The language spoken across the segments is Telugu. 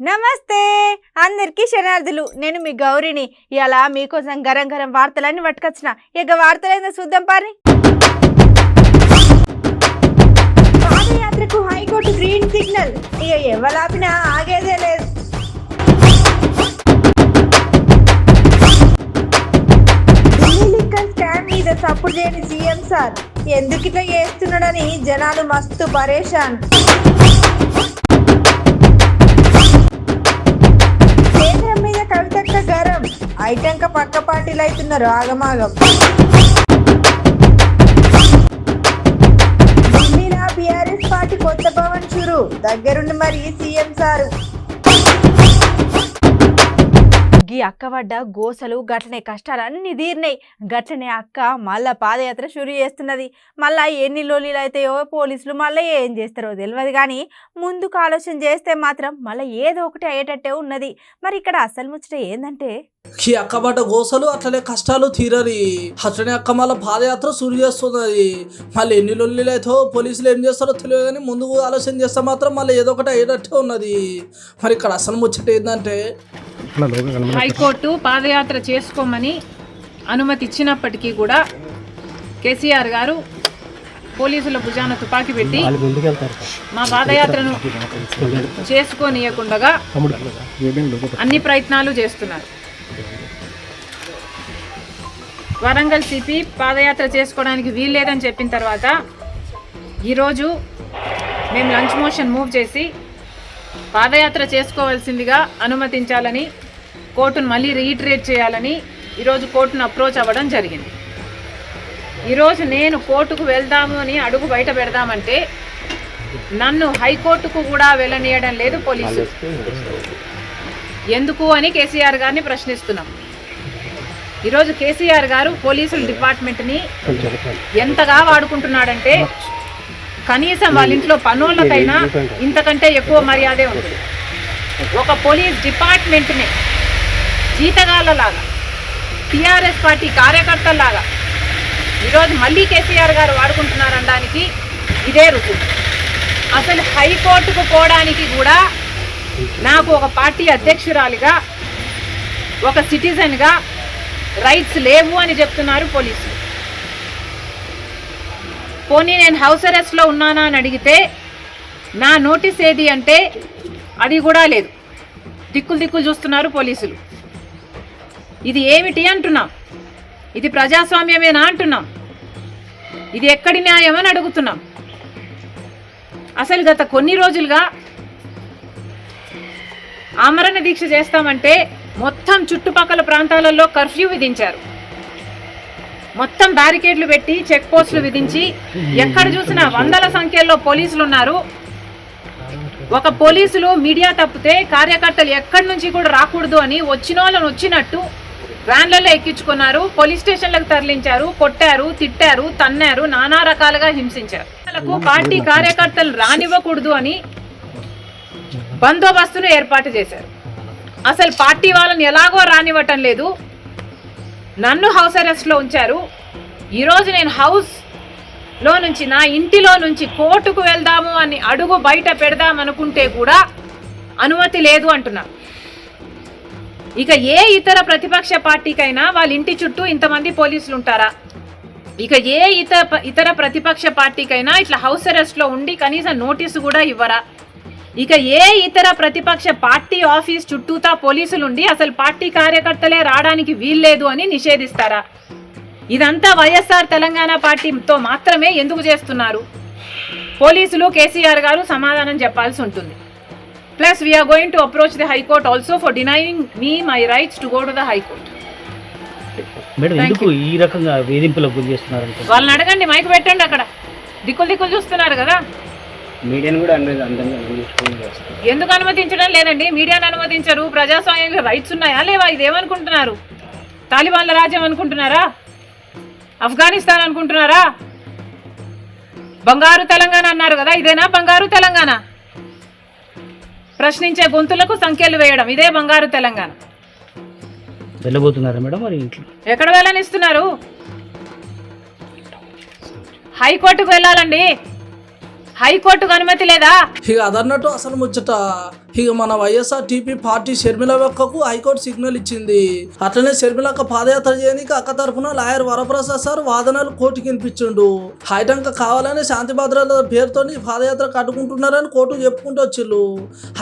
నమస్తే అందరికీ శనార్థులు. నేను మీ గౌరిని. ఇలా మీకోసం గరం గరం వార్తలన్నీ పట్టుకొచ్చిన. ఇక వార్తలైందో చూద్దాం పారి. పాదయాత్రకు హైకోర్టు గ్రీన్ సిగ్నల్. ఇక ఎవలాపినా ఆగేదే లేదు. ఢిల్లీ లిక్కర్ స్కామ్ మీద సపోర్ట్ చేయని సీఎం సార్ ఎందుకు ఇట్లా చేస్తున్నాడని జనాలు మస్తు పరేషాన్. కవితక్క గరం ఐటంక పక్క పార్టీలు అవుతున్నారు ఆగమాగం. ఢిల్లీలో బీఆర్ఎస్ పార్టీ కొత్త భవన్ షురు దగ్గరుండి మరి సీఎం సారు. గీ అక్క పడ్డ గోసలు గట్లనే కష్టాలన్నీ తీరినాయి. గట్లనే అక్క మళ్ళా పాదయాత్ర షురు చేస్తున్నది. మళ్ళా ఎన్ని లోలీలు అయితాయో పోలీసులు మళ్ళీ ఏం చేస్తారో తెలియదు. కానీ ముందుకు ఆలోచన చేస్తే మాత్రం మళ్ళీ ఏదో ఒకటి అయ్యేటట్టే ఉన్నది. మరి ఇక్కడ అసలు ముచ్చట ఏందంటే ఈ అక్క పడ్డ గోసలు అట్లనే కష్టాలు తీరని అట్లనే అక్క మళ్ళీ పాదయాత్ర షురు చేస్తున్నది. మళ్ళీ ఎన్ని లొల్లీలు అయితే పోలీసులు ఏం చేస్తారో తెలియదు. కానీ ముందుకు ఆలోచన చేస్తే మాత్రం మళ్ళీ ఏదో ఒకటి అయ్యేటట్టే ఉన్నది. మరి ఇక్కడ అసలు ముచ్చట ఏంటంటే హైకోర్టు పాదయాత్ర చేసుకోమని అనుమతి ఇచ్చినప్పటికీ కూడా కేసీఆర్ గారు పోలీసుల భుజాన తుపాకీ పెట్టి మా పాదయాత్రను చేసుకోనియకుండా అన్ని ప్రయత్నాలు చేస్తున్నారు. వరంగల్ సిపి పాదయాత్ర చేసుకోవడానికి వీల్లేదని చెప్పిన తర్వాత ఈరోజు మేము లంచ్ మోషన్ మూవ్ చేసి పాదయాత్ర చేసుకోవాల్సిందిగా అనుమతించాలని కోర్టును మళ్ళీ రీఇటరేట్ చేయాలని ఈరోజు కోర్టును అప్రోచ్ అవ్వడం జరిగింది. ఈరోజు నేను కోర్టుకు వెళ్దాము అని అడుగు బయట పెడదామంటే నన్ను హైకోర్టుకు కూడా వెళ్ళనీయడం లేదు పోలీసులు. ఎందుకు అని కేసీఆర్ గారిని ప్రశ్నిస్తున్నాం. ఈరోజు కేసీఆర్ గారు పోలీసుల డిపార్ట్మెంట్ని ఎంతగా వాడుకుంటున్నాడంటే కనీసం వాళ్ళ ఇంట్లో పనులకైనా ఇంతకంటే ఎక్కువ మర్యాదే ఉంటుంది. ఒక పోలీస్ డిపార్ట్మెంట్ని జీతగాళ్ళలాగా టీఆర్ఎస్ పార్టీ కార్యకర్తల్లాగా ఈరోజు మళ్ళీ కేసీఆర్ గారు వాడుకుంటున్నారనడానికి ఇదే రుజువు. అసలు హైకోర్టుకు పోవడానికి కూడా నాకు ఒక పార్టీ అధ్యక్షురాలిగా ఒక సిటిజన్గా రైట్స్ లేవు అని చెప్తున్నారు పోలీసులు. పోనీ నేను హౌస్ అరెస్ట్లో ఉన్నానా అని అడిగితే నా నోటీస్ ఏది అంటే అది కూడా లేదు. దిక్కులు చూస్తున్నారు పోలీసులు. ఇది ఏమిటి అంటున్నాం? ఇది ప్రజాస్వామ్యమేనా అంటున్నాం? ఇది ఎక్కడి న్యాయం అని అడుగుతున్నాం. అసలు గత కొన్ని రోజులుగా ఆమరణ దీక్ష చేస్తామంటే మొత్తం చుట్టుపక్కల ప్రాంతాలలో కర్ఫ్యూ విధించారు. మొత్తం బ్యారికేడ్లు పెట్టి చెక్ పోస్టులు విధించి ఎక్కడ చూసినా వందల సంఖ్యలో పోలీసులు ఉన్నారు. ఒక పోలీసులు మీడియా తప్పితే కార్యకర్తలు ఎక్కడి నుంచి కూడా రాకూడదు అని వచ్చిన వాళ్ళని వచ్చినట్టు వ్యాన్లలో ఎక్కించుకున్నారు, పోలీస్ స్టేషన్లకు తరలించారు, కొట్టారు, తిట్టారు, తన్నారు, నానా రకాలుగా హింసించారు. పార్టీ కార్యకర్తలు రానివ్వకూడదు అని బందోబస్తును ఏర్పాటు చేశారు. అసలు పార్టీ వాళ్ళని ఎలాగో రానివ్వటం లేదు. నన్ను హౌస్ అరెస్ట్లో ఉంచారు. ఈరోజు నేను హౌస్లో నుంచి నా ఇంటిలో నుంచి కోర్టుకు వెళ్దాము అని అడుగు బయట పెడదామనుకుంటే కూడా అనుమతి లేదు అంటున్నారు. ఇక ఏ ఇతర ప్రతిపక్ష పార్టీకైనా వాళ్ళ ఇంటి చుట్టూ ఇంతమంది పోలీసులు ఉంటారా? ఇక ఏ ఇతర ప్రతిపక్ష పార్టీకైనా ఇట్లా హౌస్ అరెస్ట్లో ఉండి కనీసం నోటీసు కూడా ఇవ్వరా? ఇక ఏ ఇతర ప్రతిపక్ష పార్టీ ఆఫీస్ చుట్టూతా పోలీసులుండి అసలు పార్టీ కార్యకర్తలే రావడానికి వీల్లేదు అని నిషేధిస్తారా? ఇదంతా వైఎస్ఆర్ తెలంగాణ పార్టీతో మాత్రమే ఎందుకు చేస్తున్నారు? పోలీసులు కేసీఆర్ గారు సమాధానం చెప్పాల్సి ఉంటుంది. Plus we are going to approach the high court also for denying me my rights to go to the high court. ఈ రకంగా వేధింపులకు గురి చేస్తున్నారు. వాళ్ళని అడగండి, మైక్ పెట్టండి. అక్కడ దిక్కులు చూస్తున్నారు కదా. మీడియాను కూడా ఎందుకు అనుమతించడం లేదండి? మీడియాను అనుమతించరు. ప్రజాస్వామ్యంలో రైట్స్ ఉన్నాయా లేవా? ఇదేమనుకుంటున్నారు? తాలిబాన్ల రాజ్యం అనుకుంటున్నారా? ఆఫ్ఘనిస్తాన్ అనుకుంటున్నారా? బంగారు తెలంగాణ అన్నారు కదా, ఇదేనా బంగారు తెలంగాణ? ప్రశ్నించే గొంతులకు సంఖ్యలు వేయడం, ఇదే బంగారు తెలంగాణ. వెళ్ళబోతున్నారా మేడం? మరి ఎక్కడ వెళ్ళనిస్తున్నారు? హైకోర్టుకు వెళ్ళాలండి. హైకోర్టుకు అనుమతి లేదా? ఇక అదన్నట్టు అసలు ముచ్చట ఇక మన వైఎస్ఆర్ టీపీ పార్టీ షర్మిల అక్కకు హైకోర్టు సిగ్నల్ ఇచ్చింది. అట్లనే షర్మిల అక్క పాదయాత్ర చేయడానికి అక్క తరఫున లాయర్ వరప్రసాద్ సార్ వాదనలు కోర్టుకి వినిపించిండు. హైటంక కావాలని శాంతి భద్రతల పేరుతో పాదయాత్ర కట్టుకుంటున్నారని కోర్టు చెప్పుకుంటూ వచ్చిళ్ళు.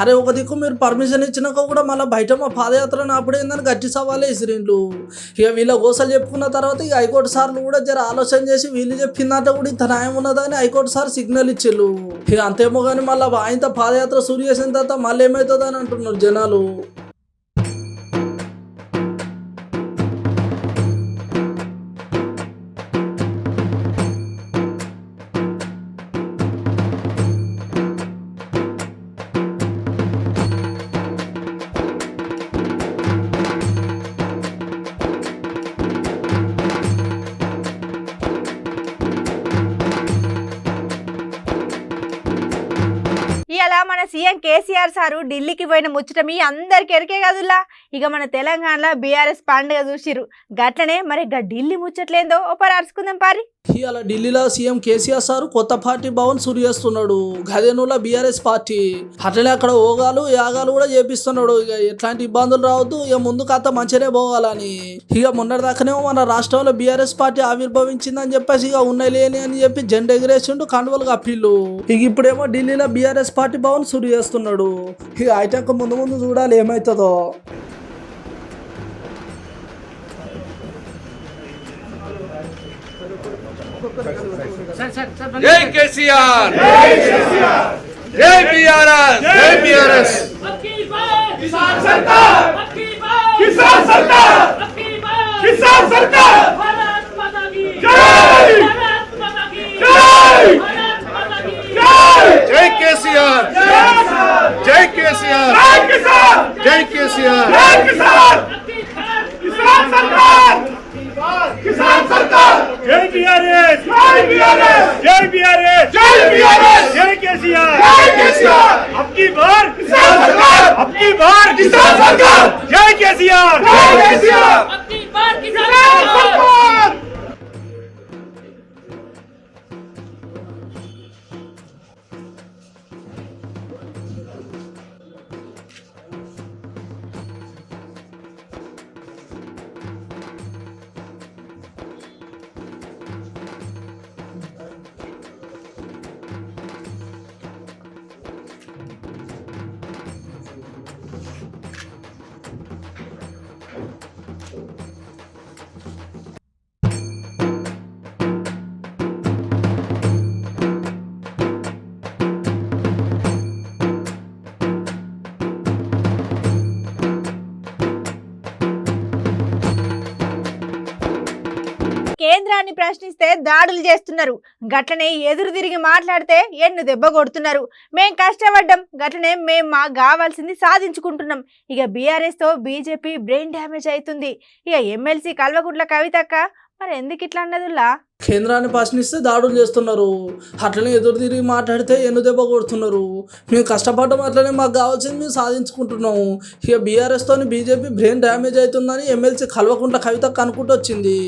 అరే ఒక దిక్కు మీరు పర్మిషన్ ఇచ్చినాక కూడా మళ్ళీ బయట మా పాదయాత్ర ఆపడేందని గట్టి సవాలే ఇసిరిండ్లు. ఇక వీళ్ళ గోసలు చెప్పుకున్న తర్వాత ఇక హైకోర్టు సార్లు కూడా జర ఆలోచన చేసి వీళ్ళు చెప్పిందంటే కూడా ఇంత న్యాయం ఉన్నదని హైకోర్టు సార్ సిగ్నల్ ఇచ్చిళ్ళు. ఇక అంతేమో కానీ మళ్ళీ ఆయనతో పాదయాత్ర సూరు చేసిన తర్వాత మళ్ళీ ఏమవుతుందని అంటున్నారు జనాలు. ఇలా మన సీఎం కేసీఆర్ సారు ఢిల్లీకి పోయిన ముచ్చట మీ అందరికి ఎరికే కదులా. ఇక మన తెలంగాణలో బీఆర్ఎస్ పండుగ చూసిరు. గట్లనే మరి ఢిల్లీ ముచ్చట్లేందో ఒకరు అరుచుకుందాం పారి. ఇవాళ ఢిల్లీలో సీఎం కేసీఆర్ సార్ కొత్త పార్టీ భవన్ సురు చేస్తున్నాడు. గదేనుల బీఆర్ఎస్ పార్టీ అట్లనే అక్కడ ఓగాలు యాగాలు కూడా చేపిస్తున్నాడు. ఇక ఎట్లాంటి ఇబ్బందులు రావద్దు, ఇక ముందు కథ మంచిగానే పోవాలని. ఇక మొన్నటిదాకానేమో మన రాష్ట్రంలో బీఆర్ఎస్ పార్టీ ఆవిర్భవించిందని చెప్పేసి ఇక ఉన్నాయి లేని అని చెప్పి జెండా ఎగిరేసిండు, కండువలు కప్పిళ్ళు. ఇక ఇప్పుడేమో ఢిల్లీలో బీఆర్ఎస్ పార్టీ భవన్ సురు చేస్తున్నాడు. ఇక అయితే ముందు ముందు చూడాలి ఏమవుతుందో. జై కేసీఆర్, జై బీఆర్ఎస్, జై బీఆర్ఎస్. కిసాన్ సర్కార్, కిసాన్ సర్కార్, కిసాన్ సర్కార్. భారత్ మాతా కీ జై, భారత్ మాతా కీ జై, భారత్ మాతా కీ జై. జై కేసీఆర్, జై కేసీఆర్, జై కిసాన్, జై కేసీఆర్. జై కిసాన్, కిసాన్ సర్కార్, కిసాన్ సర్కార్. జై బీఆర్ఎస్, జై బీఆర్ఎస్, జై బీఆర్ఎస్, జై బీఆర్ఎస్, జై కేసీఆర్, జై కేసీఆర్. అబ్కి బార్ కిసాన్ సర్కార్, అబ్కి బార్ కిసాన్ సర్కార్. జై కేసీఆర్, జై కేసీఆర్, అబ్కి బార్ కిసాన్ సర్కార్. కేంద్రాన్ని ప్రశ్నిస్తే దాడులు చేస్తున్నారు. గట్లనే ఎదురు తిరిగి మాట్లాడితే ఎన్ను దెబ్బ కొడుతున్నారు. మేం కష్టపడ్డాం, గట్లనే మేం మాకు కావాల్సింది సాధించుకుంటున్నాం. ఇక బీఆర్ఎస్ తో బీజేపీ బ్రెయిన్ డ్యామేజ్ అవుతుంది. ఇక ఎమ్మెల్సీ కల్వకుంట్ల కవితక్క మరి ఎందుకు ఇట్లా అన్నదుల్లా? కేంద్రాన్ని ప్రశ్నిస్తే దాడులు చేస్తున్నారు, అట్లనే ఎదురు తిరిగి మాట్లాడితే ఎన్ను దెబ్బ కొడుతున్నారు. మేము కష్టపడడం అట్లనే మాకు కావాల్సింది మేము సాధించుకుంటున్నాము. ఇక బీఆర్ఎస్తో బీజేపీ బ్రెయిన్ డ్యామేజ్ అవుతుందని ఎమ్మెల్సీ కల్వకుంట్ల కవితక్క అనుకుంటూ వచ్చింది.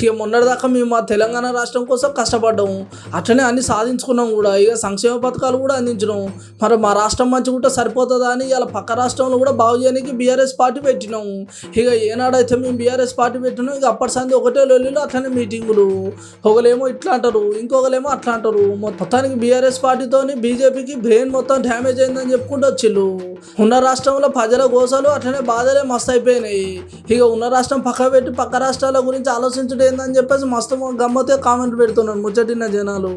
ఇక మొన్నటిదాకా మేము మా తెలంగాణ రాష్ట్రం కోసం కష్టపడ్డాము, అట్లనే అన్ని సాధించుకున్నాం కూడా. ఇక సంక్షేమ పథకాలు కూడా అందించినాం. మరి మా రాష్ట్రం మంచిగా ఉంటే సరిపోతుందా అని ఇలా పక్క రాష్ట్రంలో కూడా బాగు చేయడానికి బీఆర్ఎస్ పార్టీ పెట్టినాము. ఇక ఏనాడైతే మేము బీఆర్ఎస్ పార్టీ పెట్టినాం ఇక అప్పటి సంది ఒకటే లొల్లిలో అట్లనే మీటింగులు. ఒకలేమో ఇట్లా అంటారు, ఇంకొకలేమో అట్లా అంటారు. మొత్తానికి బీఆర్ఎస్ పార్టీతోని బీజేపీకి బ్రెయిన్ మొత్తం డ్యామేజ్ అయిందని చెప్పుకుంటూ వచ్చిళ్ళు. ఉన్న రాష్ట్రంలో ప్రజల గోసలు అట్లనే బాధలే మస్తు అయిపోయినాయి. ఇక ఉన్న రాష్ట్రం పక్క పెట్టి పక్క రాష్ట్రాల గురించి ఆలోచించడం ఏందని చెప్పేసి మస్తు గమ్మతే కామెంట్ పెడుతున్నాను ముచ్చటిన జనాలు.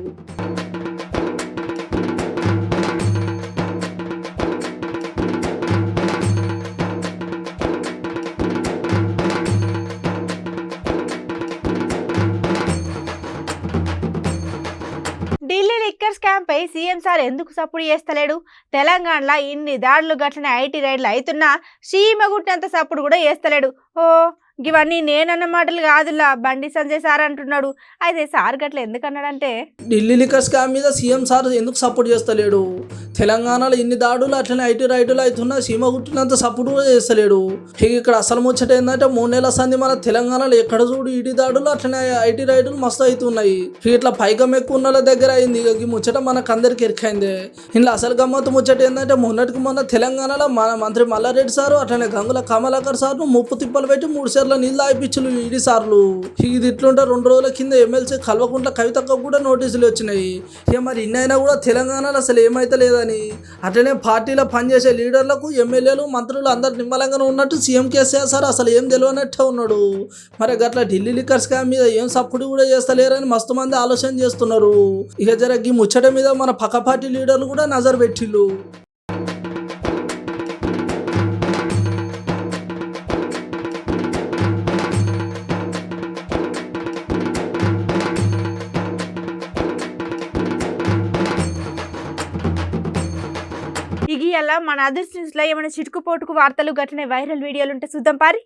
ఢిల్లీ లిక్కర్ స్కామ్ పై సీఎం సార్ ఎందుకు సపోర్ట్ చేస్తలేడు? తెలంగాణలో ఇన్ని దాడులు గట్లనే ఐటీ రైడ్లు అవుతున్నా సీమ గుట్టినంత సపోర్ట్ కూడా చేస్తలేడు. ఓ ఇవన్నీ నేనన్న మాటలు కాదులా, బండి సంజయ్ సార్ అంటున్నాడు. అయితే సార్ గట్ల ఎందుకన్నాడంటే, ఢిల్లీ లిక్కర్ స్కామ్ మీద సీఎం సార్ ఎందుకు సపోర్ట్ చేస్తలేడు? తెలంగాణలో ఇన్ని దాడులు అట్లనే ఐటీ రైతులు అవుతున్నా సీమ గుట్టినంత సపోర్ట్ కూడా చేస్తలేడు. ఇక్కడ అసలు ముచ్చట ఏంటంటే 3 నెలల సంది మన తెలంగాణలో ఎక్కడ చూడు ఈటీ దాడులు అట్లనే ఐటీ రైతులు మస్తు అవుతున్నాయి. ఇట్లా పైకం ఎక్కువ ఉన్న దగ్గర అయింది. ఈ ముచ్చట మనకు అందరికి ఎరికైందే. ఇంట్లో అసలు గమ్మత్తు ముచ్చట ఏంటంటే మొన్న తెలంగాణలో మన మంత్రి మల్లారెడ్డి సారు అట్లనే గంగుల కమలాకర్ సార్ను ముప్పు తిప్పలు పెట్టి 3 సార్లు నీళ్ళు ఆయిపించులు ఈడీ సార్లు. ఇది ఇట్లుంటే 2 రోజుల కింద ఎమ్మెల్సీ కల్వకుంట్ల కవితకు కూడా నోటీసులు వచ్చినాయి. ఇక మరి ఇన్నైనా కూడా తెలంగాణలో అసలు ఏమైతే లేదని అట్లనే పార్టీలో పనిచేసే లీడర్లకు ఎమ్మెల్యేలు మంత్రులు అందరు నిమ్మలంగానే ఉన్నట్టు సీఎం కేసీఆర్ సార్ అసలు ఏం తెలియనట్టే ఉన్నాడు. మరి గట్ల ఢిల్లీ లిక్కర్ స్కామ్ మీద ఏం సపోర్ట్ కూడా చేస్తలేరని మస్తు మంది ఆలోచన చేస్తున్నారు. ఇక జర ఈ ముచ్చట మీద మన పక్క పార్టీ లీడర్లు కూడా నజర్ పెట్టిళ్ళు. ఇగి అలా మన అదర్స్ న్యూస్ లో ఏమైనా చిటుకుపోటుకు వార్తలు గట్లనే వైరల్ వీడియోలు ఉంటే చూద్దాం పారి.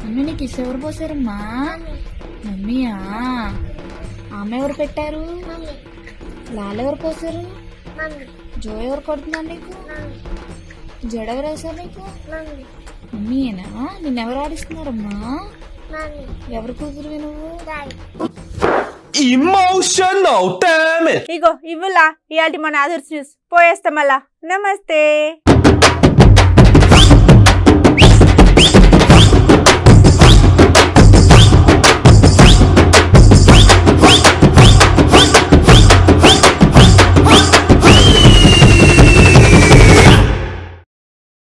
అమ్మ నీకు కిస్ ఎవరు పోసారమ్మా? మమ్మీయా? ఆమె ఎవరు పెట్టారు? లాల్ ఎవరు పోసారు? జో ఎవరు కొడుతున్నారు నీకు? జడ ఎవరు వేసారు నీకు? మమ్మీయేనా? నిన్నెవరు ఆడిస్తున్నారమ్మా? ఎవరు కూతురువి నువ్వు? ఇగో ఇవ్వలా ఇయాల్టి మన అదర్స్ న్యూస్ పోయేస్తాం మళ్ళా. నమస్తే.